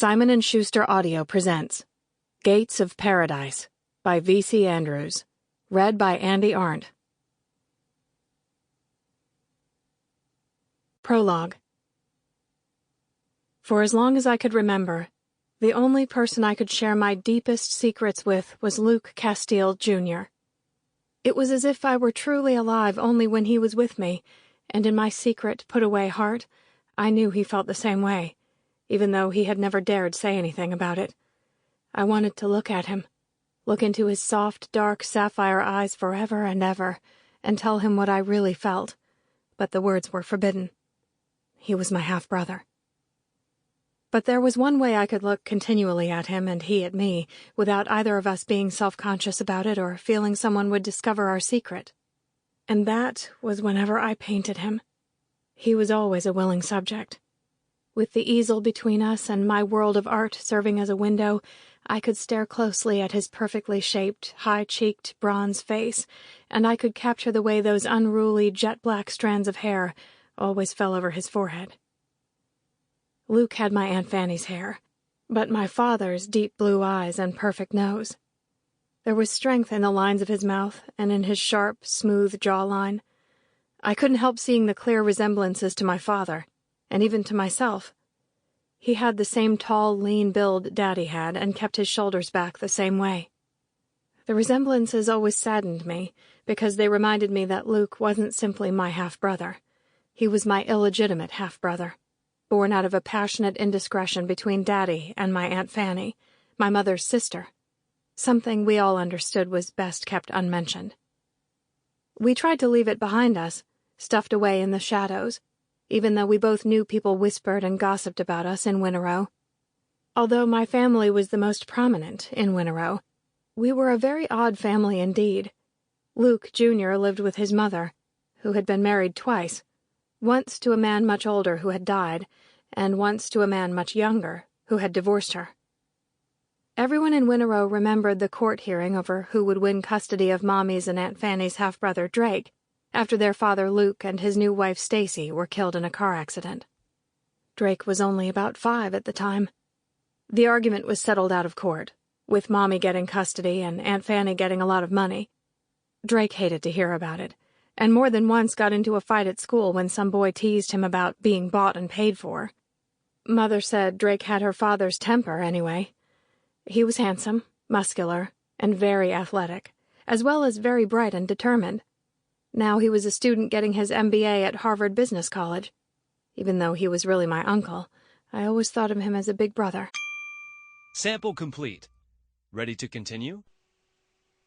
Simon & Schuster Audio presents Gates of Paradise by V.C. Andrews. Read by Arndt. Prologue. For as long as I could remember, the only person I could share my deepest secrets with was Luke Casteel, Jr. It was as if I were truly alive only when he was with me, and in my secret, put-away heart, I knew he felt the same way, even though he had never dared say anything about it. I wanted to look at him, look into his soft, dark sapphire eyes forever and ever, and tell him what I really felt, but the words were forbidden. He was my half-brother. But there was one way I could look continually at him and he at me, without either of us being self-conscious about it or feeling someone would discover our secret. And that was whenever I painted him. He was always a willing subject. With the easel between us and my world of art serving as a window, I could stare closely at his perfectly shaped, high-cheeked, bronze face, and I could capture the way those unruly, jet-black strands of hair always fell over his forehead. Luke had my Aunt Fanny's hair, but my father's deep blue eyes and perfect nose. There was strength in the lines of his mouth and in his sharp, smooth jawline. I couldn't help seeing the clear resemblances to my father, and even to myself. He had the same tall, lean build Daddy had, and kept his shoulders back the same way. The resemblances always saddened me, because they reminded me that Luke wasn't simply my half-brother. He was my illegitimate half-brother, born out of a passionate indiscretion between Daddy and my Aunt Fanny, my mother's sister. Something we all understood was best kept unmentioned. We tried to leave it behind us, stuffed away in the shadows, even though we both knew people whispered and gossiped about us in Winnerow. Although my family was the most prominent in Winnerow, we were a very odd family indeed. Luke, Jr. lived with his mother, who had been married twice, once to a man much older who had died, and once to a man much younger who had divorced her. Everyone in Winnerow remembered the court hearing over who would win custody of Mommy's and Aunt Fanny's half-brother Drake, after their father Luke and his new wife Stacy were killed in a car accident. Drake was only about 5 at the time. The argument was settled out of court, with Mommy getting custody and Aunt Fanny getting a lot of money. Drake hated to hear about it, and more than once got into a fight at school when some boy teased him about being bought and paid for. Mother said Drake had her father's temper anyway. He was handsome, muscular, and very athletic, as well as very bright and determined. Now he was a student getting his MBA at Harvard Business College. Even though he was really my uncle, I always thought of him as a big brother. Sample complete. Ready to continue?